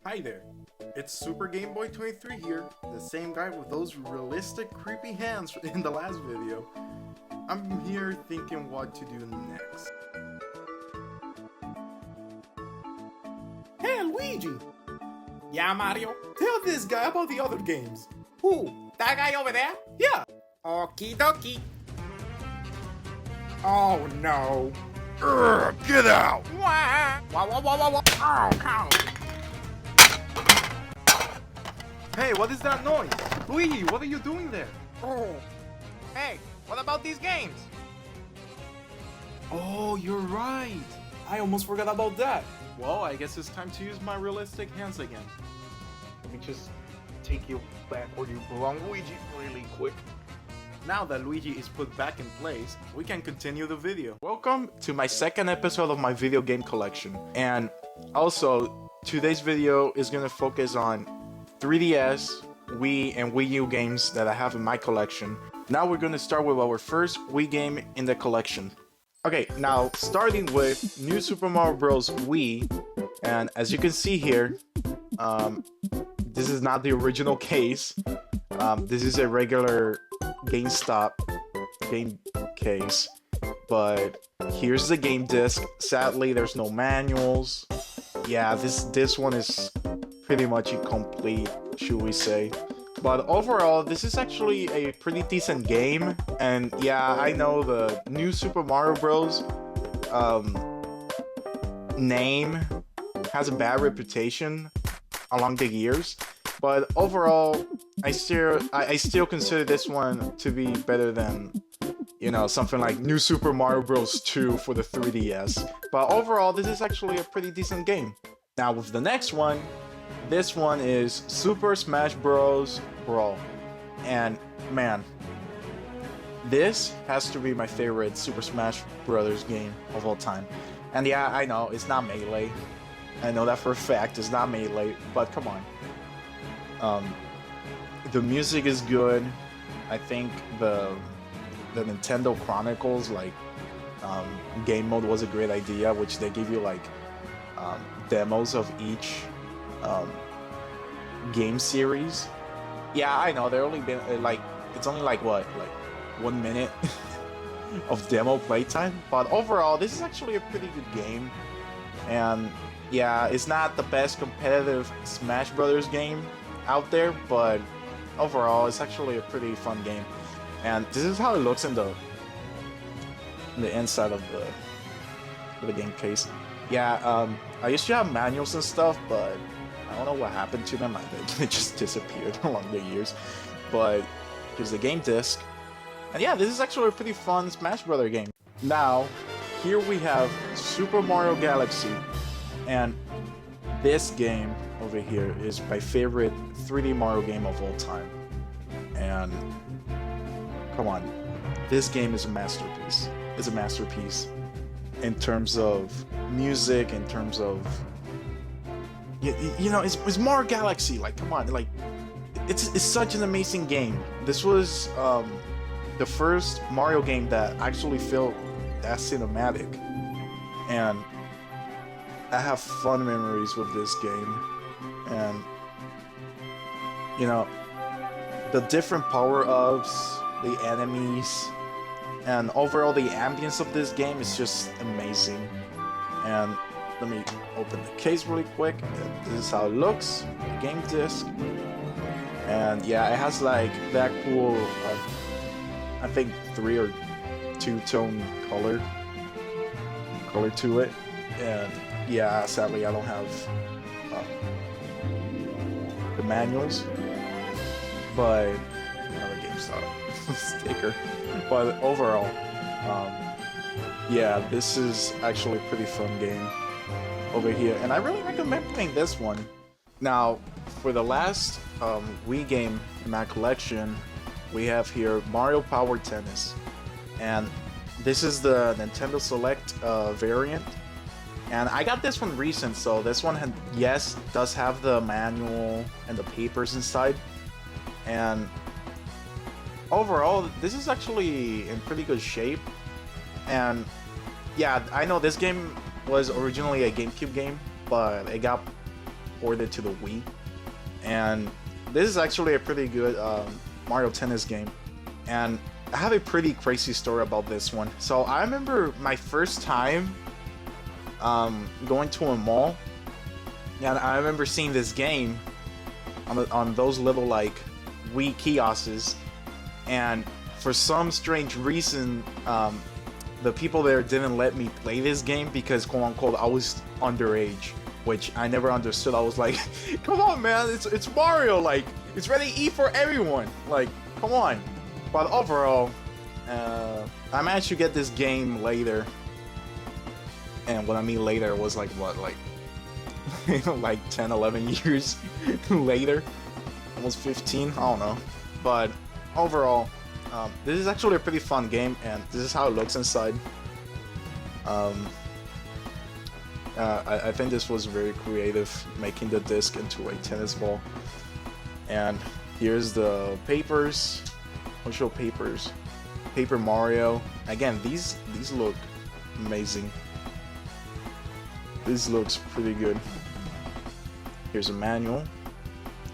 Hi there, it's Super Game Boy 23 here, the same guy with those realistic creepy hands in the last video. I'm here thinking what to do next. Hey Luigi! Yeah, Mario? Tell this guy about the other games. Who? That guy over there? Yeah! Okie dokie. Oh no. Get out! Wah! Wah wah wah wah wah. Oh, ow. Hey, what is that noise? Luigi, what are you doing there? Oh. Hey, what about these games? Oh, you're right! I almost forgot about that. Well, I guess it's time to use my realistic hands again. Let me just take you back where you belong, Luigi, really quick. Now that Luigi is put back in place, we can continue the video. Welcome to my second episode of my video game collection. And also, today's video is gonna focus on 3DS, Wii, and Wii U games that I have in my collection. Now we're gonna start with our first Wii game in the collection. Okay, now starting with New Super Mario Bros. Wii, and as you can see here, this is not the original case. This is a regular GameStop game case, but here's the game disc. Sadly, there's no manuals. Yeah, this one is pretty much incomplete, should we say. But overall, this is actually a pretty decent game, and yeah, I know the New Super Mario Bros. Name has a bad reputation along the years, but overall, I still consider this one to be better than, you know, something like New Super Mario Bros. 2 for the 3DS. But overall, this is actually a pretty decent game. Now with the next one, this one is Super Smash Bros. Brawl. And man, this has to be my favorite Super Smash Brothers game of all time. And yeah, I know, it's not Melee. I know that for a fact, it's not Melee, but come on. The music is good. I think the Nintendo Chronicles game mode was a great idea, which they give you demos of each game series. Yeah, I know, they're only been it's only what 1 minute of demo playtime, but overall this is actually a pretty good game. And yeah, it's not the best competitive Smash Brothers game out there, but overall it's actually a pretty fun game. And this is how it looks in the inside of the game case. Yeah, I used to have manuals and stuff, but I don't know what happened to them. They just disappeared along the years. But here's the game disc. And yeah, this is actually a pretty fun Smash Brother game. Now, here we have Super Mario Galaxy. And this game over here is my favorite 3D Mario game of all time. And come on, this game is a masterpiece. It's a masterpiece in terms of music, in terms of you know, it's Mario Galaxy. Like, come on, like it's such an amazing game. This was the first Mario game that actually felt that cinematic, and I have fun memories with this game. And you know, the different power-ups, the enemies, and overall the ambience of this game is just amazing. And let me open the case really quick. This is how it looks, the game disc. And yeah, it has that cool, I think 3 or 2 tone color to it. And yeah, sadly I don't have the manuals, but another GameStop sticker. But overall, yeah, this is actually a pretty fun game over here, and I really recommend playing this one. Now, for the last Wii game in my collection, we have here Mario Power Tennis, and this is the Nintendo Select variant. And I got this one recent, so this one does have the manual and the papers inside. And overall, this is actually in pretty good shape. And yeah, I know this game was originally a GameCube game, but it got ported to the Wii, and this is actually a pretty good Mario Tennis game. And I have a pretty crazy story about this one. So I remember my first time going to a mall, and I remember seeing this game on those little like Wii kiosks, and for some strange reason, the people there didn't let me play this game because, quote unquote, I was underage, which I never understood. I was like, come on, man, it's Mario, like, it's ready to eat for everyone, like, come on. But overall, I managed to get this game later, and what I mean later was like, what, like, like 10, 11 years later, almost 15, I don't know. But overall, this is actually a pretty fun game, and this is how it looks inside. I think this was very creative, making the disc into a tennis ball. And here's the papers. I'll show papers. Paper Mario. Again, these look amazing. This looks pretty good. Here's a manual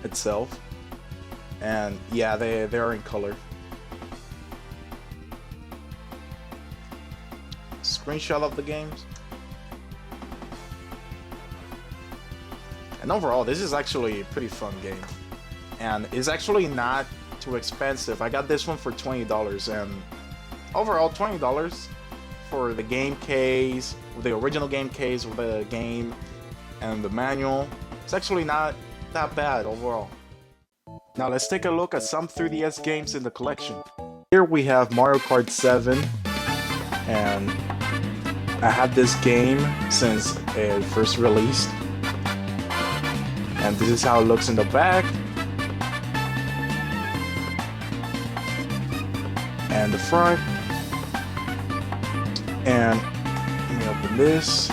itself, and yeah, they are in color. Screenshot of the games. And overall, this is actually a pretty fun game, and it's actually not too expensive. I got this one for $20, and overall $20 for the game case, the original game case with the game and the manual. It's actually not that bad overall. Now let's take a look at some 3DS games in the collection. Here we have Mario Kart 7, and I had this game since it first released. And this is how it looks in the back. And the front. And let me open this.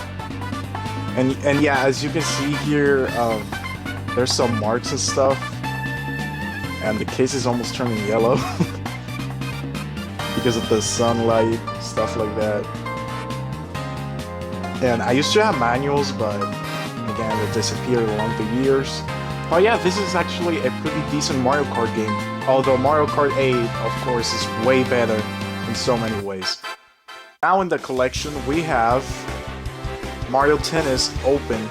And yeah, as you can see here, there's some marks and stuff. And the case is almost turning yellow because of the sunlight, stuff like that. And I used to have manuals, but again, it disappeared along the years. Oh yeah, this is actually a pretty decent Mario Kart game. Although Mario Kart 8, of course, is way better in so many ways. Now in the collection, we have Mario Tennis Open.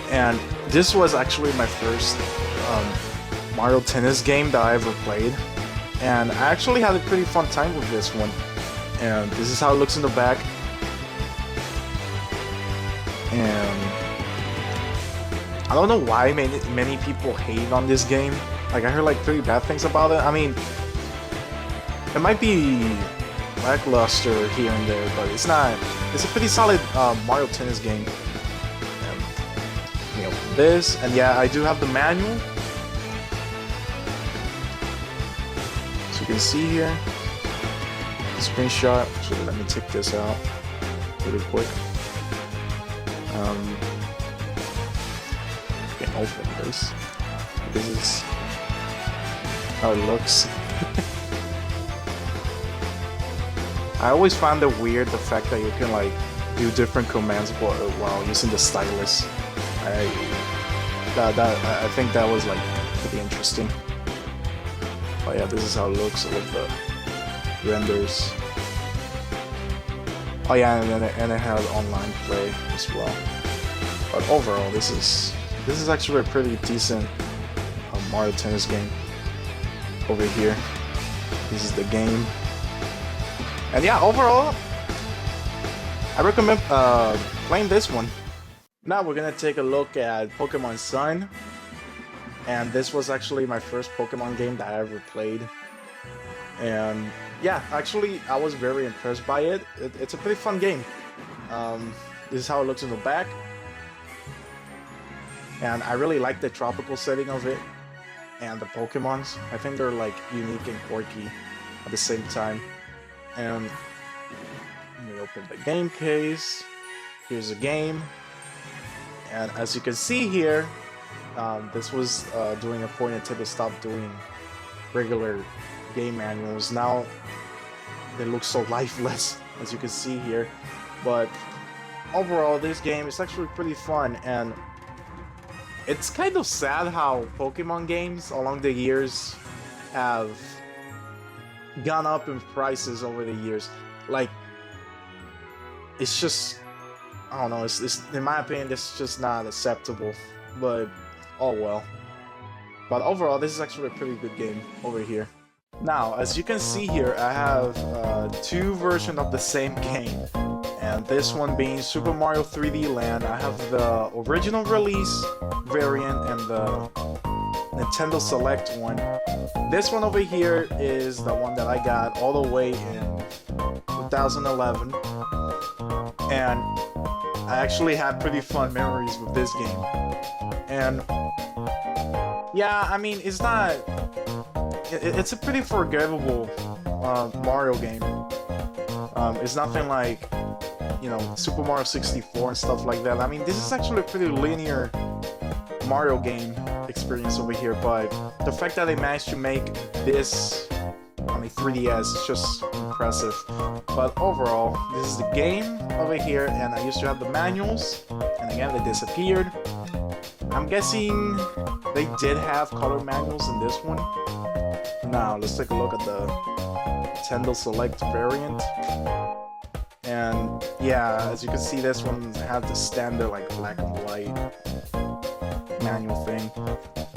And this was actually my first Mario Tennis game that I ever played. And I actually had a pretty fun time with this one. And this is how it looks in the back. And I don't know why many people hate on this game. Like, I heard like pretty bad things about it. I mean, it might be lackluster here and there, but it's not. It's a pretty solid Mario Tennis game. And, you know, this, and yeah, I do have the manual. So you can see here, the screenshot. So let me take this out really quick. Can open this. This is how it looks. I always find it weird the fact that you can like do different commands while using the stylus. I think that was like pretty interesting. Oh yeah, this is how it looks with the renders. Oh yeah, and it has online play as well. But overall, this is actually a pretty decent Mario Tennis game. Over here, this is the game. And yeah, overall, I recommend playing this one. Now we're gonna take a look at Pokemon Sun. And this was actually my first Pokemon game that I ever played. And yeah, actually, I was very impressed by it. It's a pretty fun game. This is how it looks in the back. And I really like the tropical setting of it. And the Pokemons. I think they're like unique and quirky at the same time. And let me open the game case. Here's the game. And as you can see here, this was during a point until they stopped doing regular game manuals. Now they look so lifeless, as you can see here. But overall, this game is actually pretty fun, and It's kind of sad how Pokemon games along the years have gone up in prices over the years. Like, it's just, I don't know, it's in my opinion, it's just not acceptable. But, oh well. But overall, this is actually a pretty good game over here. Now, as you can see here, I have two versions of the same game. And this one being Super Mario 3D Land. I have the original release variant and the Nintendo Select one. This one over here is the one that I got all the way in 2011. And I actually had pretty fun memories with this game. And yeah, I mean, it's not... It's a pretty forgettable Mario game. It's nothing like, you know, Super Mario 64 and stuff like that. I mean, this is actually a pretty linear Mario game experience over here, but the fact that they managed to make this on a 3DS is just impressive. But overall, this is the game over here, and I used to have the manuals, and again, they disappeared. I'm guessing they did have color manuals in this one. Now, let's take a look at the Nintendo Select variant. And yeah, as you can see, this one had the standard like black and white manual thing.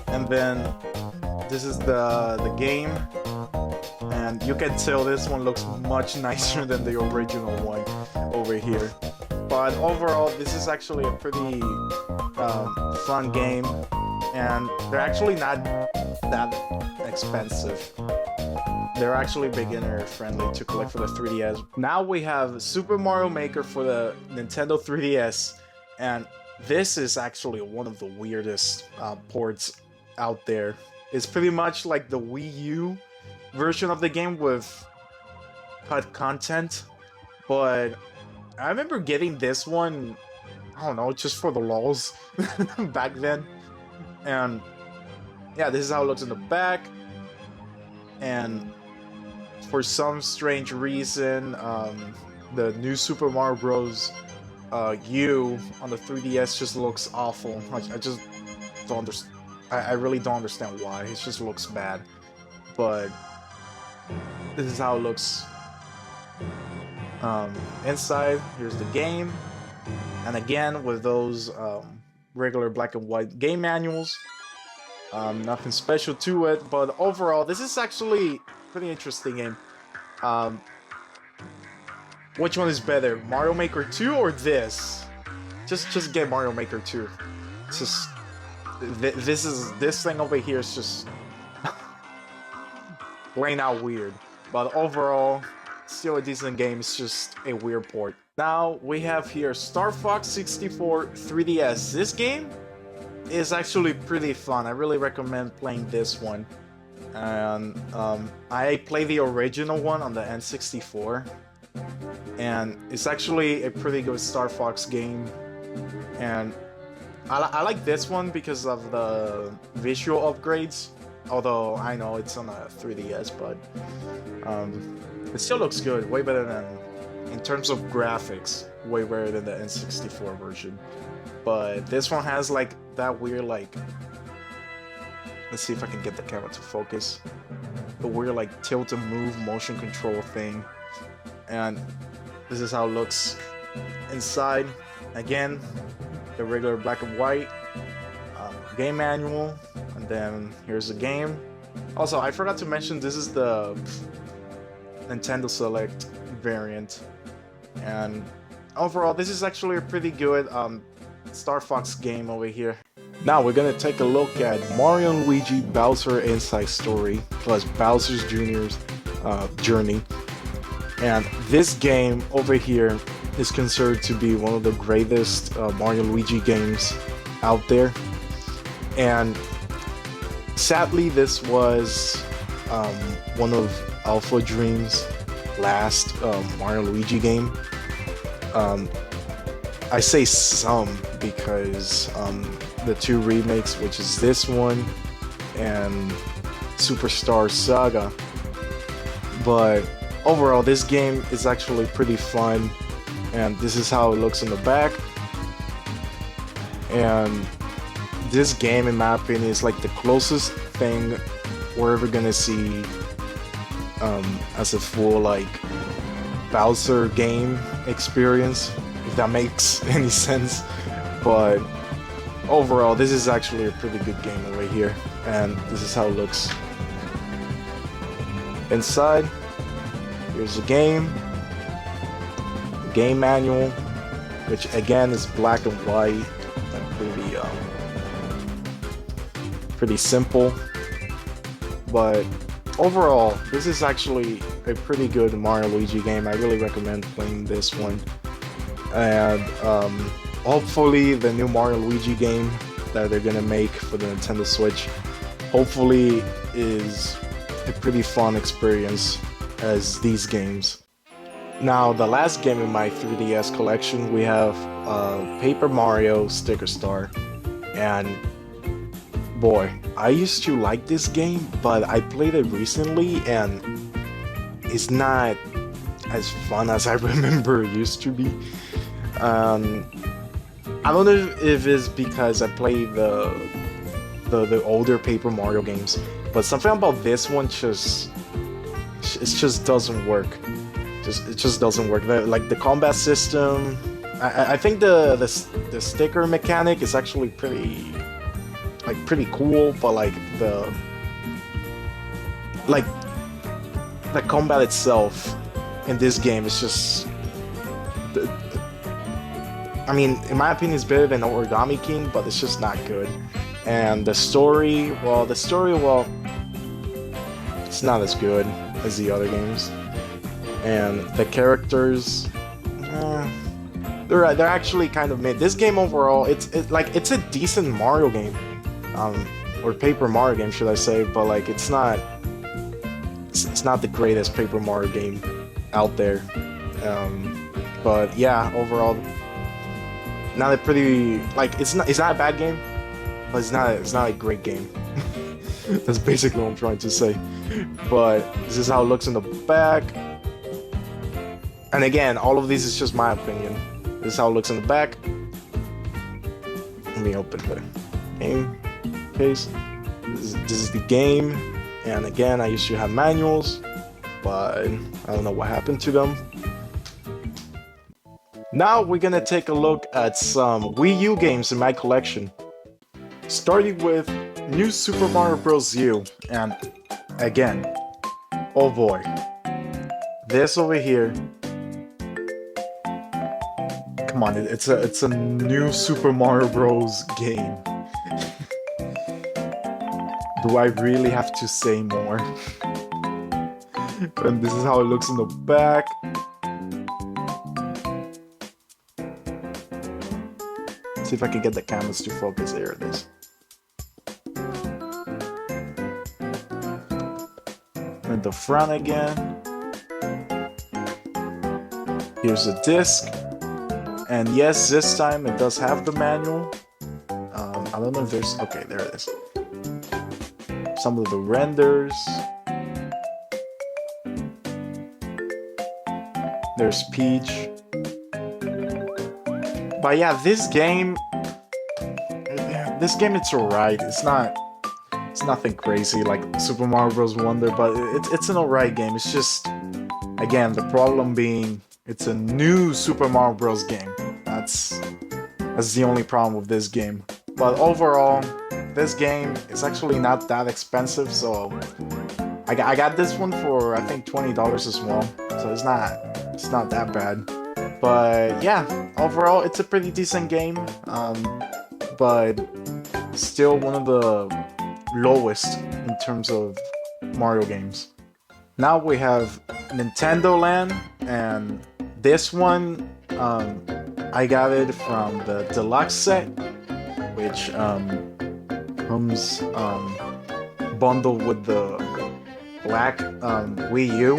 And then this is the game. And you can tell this one looks much nicer than the original one over here. But overall, this is actually a pretty fun game. And they're actually not that expensive. They're actually beginner friendly to collect for the 3DS. Now we have Super Mario Maker for the Nintendo 3DS, and this is actually one of the weirdest ports out there. It's pretty much like the Wii U version of the game with cut content, but I remember getting this one, I don't know, just for the lols back then. And yeah, this is how it looks in the back. And for some strange reason, the new Super Mario Bros. U on the 3DS just looks awful. I just don't understand. I really don't understand why. It just looks bad. But this is how it looks inside. Here's the game. And again, with those regular black and white game manuals. Nothing special to it, but overall, this is actually a pretty interesting game. Which one is better, Mario Maker 2 or this? Just get Mario Maker 2. It's just this thing over here is just plain out weird. But overall, still a decent game. It's just a weird port. Now we have here Star Fox 64 3DS. This game is actually pretty fun. I really recommend playing this one. And I played the original one on the N64, and it's actually a pretty good Star Fox game. And I like this one because of the visual upgrades, although I know it's on a 3DS, but it still looks good, way better than, in terms of graphics, way better than the N64 version. But this one has like that weird, like, let's see if I can get the camera to focus, the weird like tilt and move motion control thing. And this is how it looks inside. Again, the regular black and white game manual, and then here's the game. Also, I forgot to mention, this is the Nintendo Select variant. And overall, this is actually a pretty good Star Fox game over here. Now we're gonna take a look at Mario and Luigi Bowser Inside Story plus Bowser's Jr.'s journey. And this game over here is considered to be one of the greatest Mario and Luigi games out there. And sadly, this was one of Alpha Dream's last Mario and Luigi game. I say some because the two remakes, which is this one and Superstar Saga. But overall, this game is actually pretty fun, and this is how it looks in the back. And this game, in my opinion, is like the closest thing we're ever gonna see as a full like Bowser game experience, if that makes any sense. But overall, this is actually a pretty good game over here, and this is how it looks. Inside, here's the game manual, which again is black and white, and pretty simple. But overall, this is actually a pretty good Mario Luigi game. I really recommend playing this one. And hopefully the new Mario Luigi game that they're gonna make for the Nintendo Switch, hopefully is a pretty fun experience as these games. Now, the last game in my 3DS collection, we have Paper Mario Sticker Star. And boy, I used to like this game, but I played it recently and it's not as fun as I remember it used to be. I don't know if it's because I played the older Paper Mario games, but something about this one just doesn't work. It just doesn't work. Like the combat system, I think the sticker mechanic is actually pretty cool, but like the combat itself in this game is just, I mean, in my opinion, it's better than Origami King, but it's just not good. And the story, well, it's not as good as the other games. And the characters, they're actually kind of mid. This game overall, it's a decent Mario game, or Paper Mario game, should I say? But like, it's not the greatest Paper Mario game out there. But yeah, overall, not a pretty, like, it's not a bad game, but it's not a great game. That's basically what I'm trying to say. But this is how it looks in the back. And again, all of this is just my opinion. This is how it looks in the back. Let me open the game case. This is the game. And again, I used to have manuals, but I don't know what happened to them. Now we're gonna take a look at some Wii U games in my collection. Starting with New Super Mario Bros. U. And again, oh boy. This over here. Come on, it's a new Super Mario Bros. Game. Do I really have to say more? And this is how it looks in the back. See if I can get the cameras to focus. There it is. And the front again. Here's the disc. And yes, this time it does have the manual. I don't know if there's... Okay, there it is. Some of the renders. There's Peach. But yeah, this game, it's alright. It's nothing crazy like Super Mario Bros. Wonder, but it's an alright game. It's just, again, the problem being it's a new Super Mario Bros. Game. That's the only problem with this game. But overall, this game is actually not that expensive, so I got this one for I think $20 as well. So it's not that bad. But yeah, overall it's a pretty decent game. But still one of the lowest in terms of Mario games. Now we have Nintendo Land, and this one I got it from the deluxe set, which comes bundled with the black Wii U,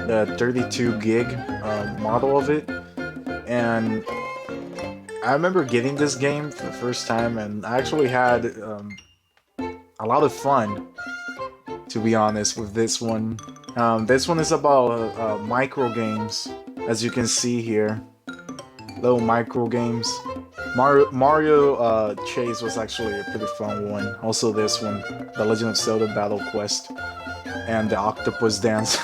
the 32 gig model of it. And I remember getting this game for the first time, and I actually had a lot of fun, to be honest, with this one. This one is about micro games, as you can see here. Little micro games. Mario Chase was actually a pretty fun one. Also this one, The Legend of Zelda Battle Quest, and the Octopus Dance.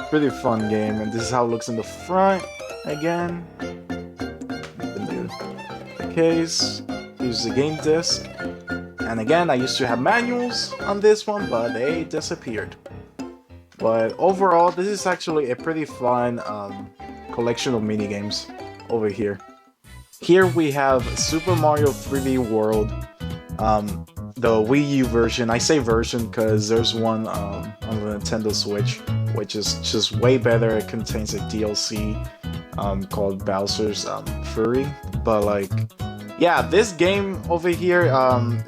Pretty fun game, and this is how it looks in the front again. Open the case. Here's the game disc. And again, I used to have manuals on this one, but they disappeared. But overall, this is actually a pretty fun collection of minigames over here. Here we have Super Mario 3D World, the Wii U version. I say version because there's one on the Nintendo Switch, which is just way better. It contains a DLC called Bowser's Fury. But like, yeah, this game over here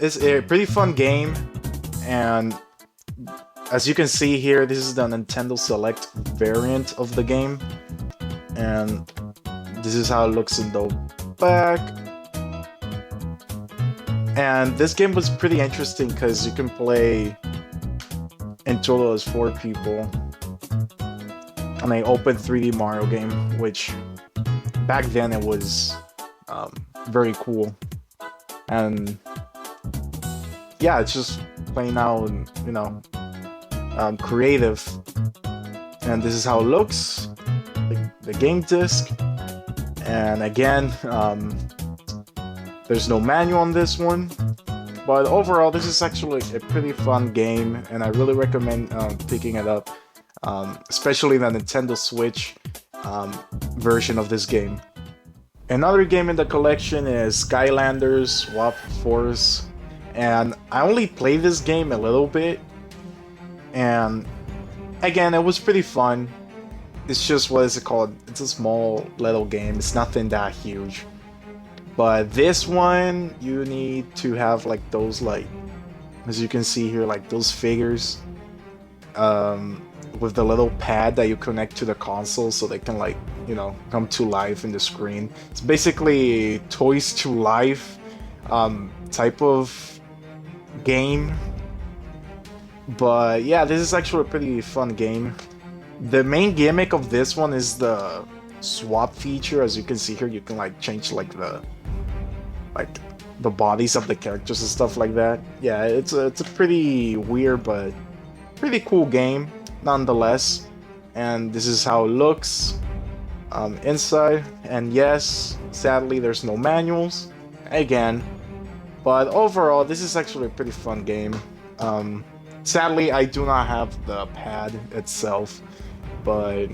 is a pretty fun game, and as you can see here, this is the Nintendo Select variant of the game, and this is how it looks in the back. And this game was pretty interesting because you can play in total as 4 people on an open 3D Mario game, which back then it was very cool. And yeah, it's just playing out, you know, creative. And this is how it looks, the game disc. And again, there's no manual on this one, but overall this is actually a pretty fun game, and I really recommend picking it up, especially the Nintendo Switch version of this game. Another game in the collection is Skylanders Swap Force, and I only played this game a little bit, and again, it was pretty fun. It's just, what is it called? It's a small little game. It's nothing that huge. But this one, you need to have like those, like, as you can see here, like those figures with the little pad that you connect to the console so they can, like, you know, come to life in the screen. It's basically Toys to Life type of game. But yeah, this is actually a pretty fun game. The main gimmick of this one is the swap feature. As you can see here, you can like change like the bodies of the characters and stuff like that. Yeah, it's a pretty weird but pretty cool game nonetheless. And this is how it looks inside. And yes, sadly there's no manuals again, but overall this is actually a pretty fun game. Sadly I do not have the pad itself. But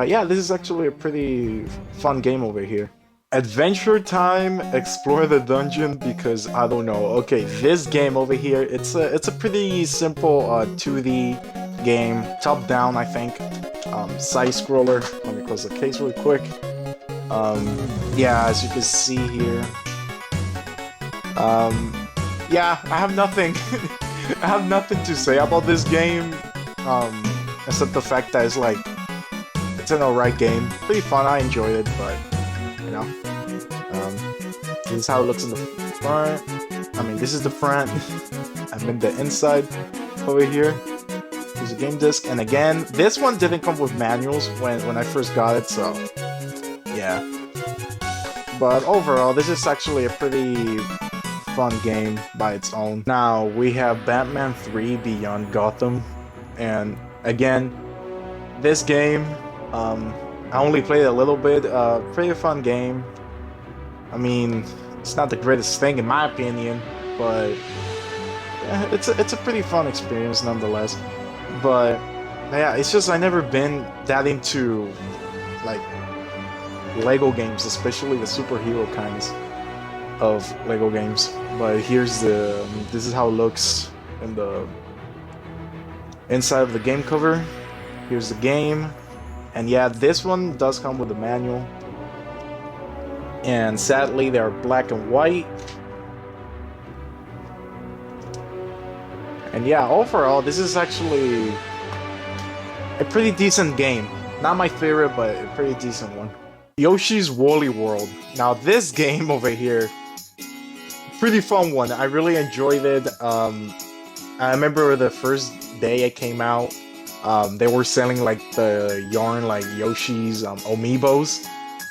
yeah, this is actually a pretty fun game over here. Adventure Time, explore the dungeon, because I don't know. Okay, this game over here, it's a pretty simple 2D game, top down, I think. Side scroller. Let me close the case real quick. Yeah, as you can see here. Yeah, I have nothing. I have nothing to say about this game. Except the fact that it's like, it's an alright game. Pretty fun, I enjoyed it, but, you know. This is how it looks in the front. I mean, this is the front. I'm in the inside over here. There's a game disc, and again, this one didn't come with manuals when I first got it, so, yeah. But overall, this is actually a pretty fun game by its own. Now, we have Batman 3 Beyond Gotham, and again, this game, I only played a little bit. Pretty fun game. I mean, it's not the greatest thing in my opinion, but yeah, it's a pretty fun experience nonetheless. But yeah, it's just I never been that into like Lego games, especially the superhero kinds of Lego games. But here's this is how it looks in the inside of the game cover. Here's the game, and yeah, this one does come with a manual, and sadly they are black and white. And yeah, overall this is actually a pretty decent game. Not my favorite, but a pretty decent one. Yoshi's Woolly World. Now this game over here, pretty fun one. I really enjoyed it. I remember the first day it came out, they were selling like the yarn, like Yoshi's amiibos,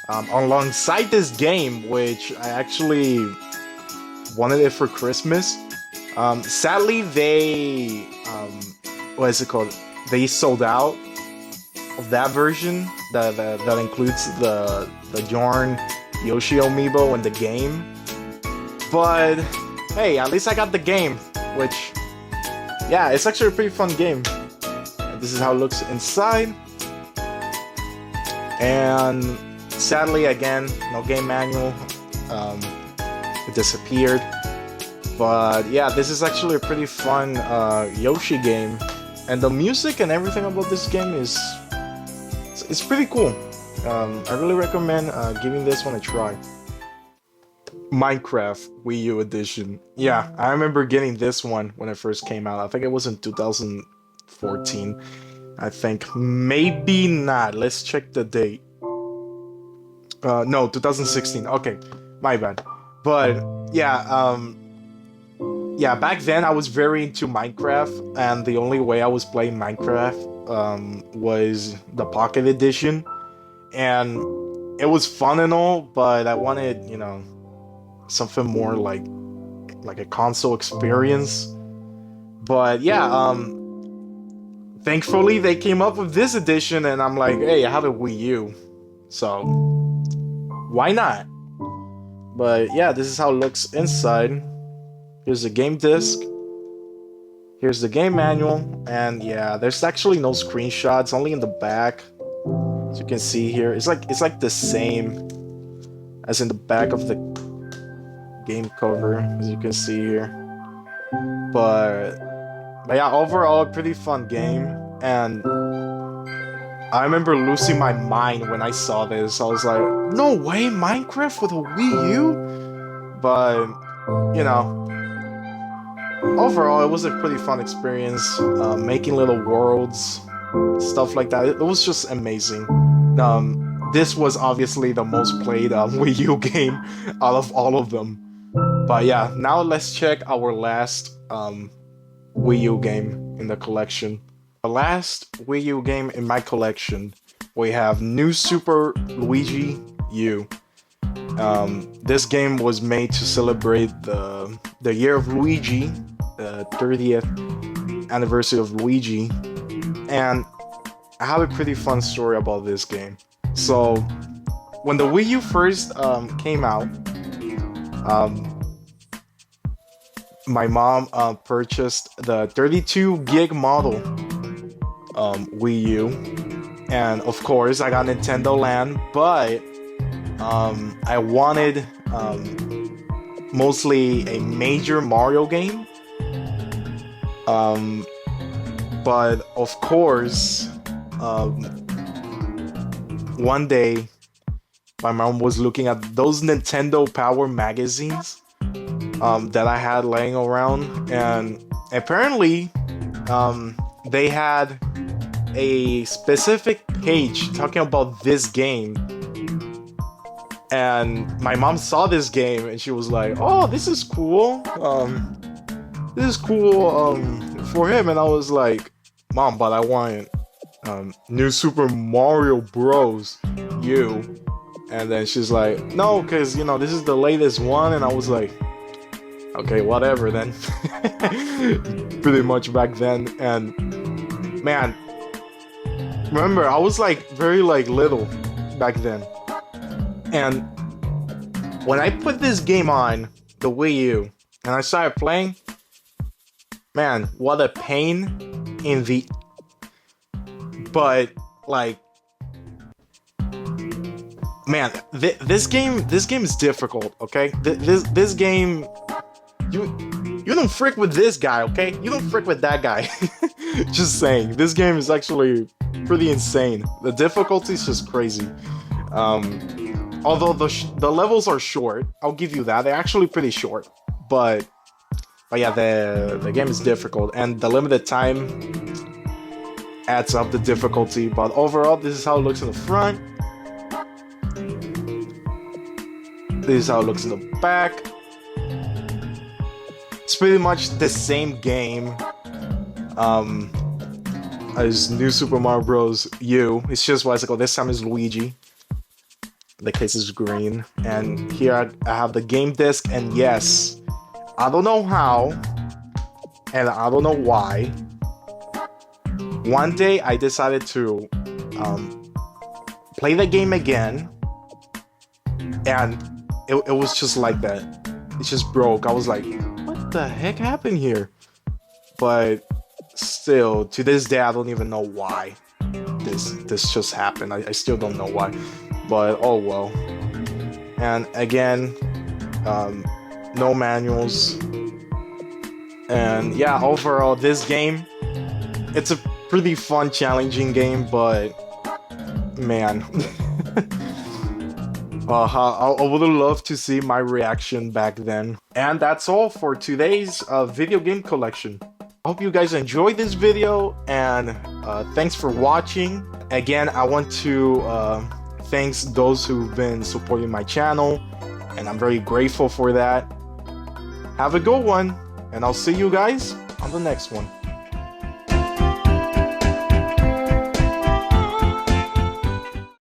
alongside this game, which I actually wanted it for Christmas. Sadly, they what is it called? They sold out of that version that includes the Yarn Yoshi amiibo and the game. But hey, at least I got the game, which yeah, it's actually a pretty fun game. This is how it looks inside. And sadly, again, no game manual. It disappeared. But yeah, this is actually a pretty fun Yoshi game. And the music and everything about this game is it's pretty cool. I really recommend giving this one a try. Minecraft Wii U edition. Yeah, I remember getting this one when it first came out. I think it was in 2014. I think. Maybe not. Let's check the date. No, 2016. Okay, my bad. But yeah, yeah, back then I was very into Minecraft, and the only way I was playing Minecraft was the Pocket Edition, and it was fun and all, but I wanted, you know, something more like a console experience. But yeah, thankfully they came up with this edition, and I'm like, hey, I have a Wii U, so why not? But yeah, this is how it looks inside. Here's the game disc. Here's the game manual, and yeah, there's actually no screenshots, only in the back. As you can see here, it's like the same as in the back of the game cover, as you can see here. But yeah, overall, a pretty fun game, and I remember losing my mind when I saw this. I was like, no way, Minecraft with a Wii U? But you know, overall, it was a pretty fun experience, making little worlds, stuff like that. It was just amazing. This was obviously the most played Wii U game out of all of them. But yeah, now let's check our last Wii U game in the collection. The last Wii U game in my collection, we have New Super Luigi U. This game was made to celebrate the year of Luigi, the 30th anniversary of Luigi, and I have a pretty fun story about this game. So, when the Wii U first came out, my mom purchased the 32 gig model Wii U, and of course I got Nintendo Land, but I wanted mostly a major Mario game. But of course, one day my mom was looking at those Nintendo Power magazines that I had laying around, and apparently they had a specific page talking about this game. And my mom saw this game and she was like, oh, this is cool. This is cool for him. And I was like, Mom, but I want New Super Mario Bros. U. And then she's like, no, because, you know, this is the latest one. And I was like, okay, whatever then. Pretty much back then. And man, remember, I was like very like little back then. And when I put this game on the Wii U and I started playing, man, what a pain in the... But like, man, this game is difficult. Okay, this game, you don't frick with this guy. Okay, you don't frick with that guy. Just saying, this game is actually pretty insane. The difficulty is just crazy. Although the levels are short, I'll give you that. They're actually pretty short, but yeah, the game is difficult, and the limited time adds up the difficulty. But overall, this is how it looks in the front. This is how it looks in the back. It's pretty much the same game as New Super Mario Bros. U. It's just bicycle. This time is Luigi. The case is green. And here I have the game disc, and yes, I don't know how, and I don't know why. One day I decided to play the game again, and it was just like that. It just broke. I was like, what the heck happened here? But still, to this day, I don't even know why this just happened. I still don't know why, but oh well. And again, no manuals. And yeah, overall, this game, it's a pretty fun, challenging game, but man, I would love to see my reaction back then. And that's all for today's video game collection. I hope you guys enjoyed this video, and thanks for watching. Again, I want to thank those who've been supporting my channel, and I'm very grateful for that. Have a good one, and I'll see you guys on the next one.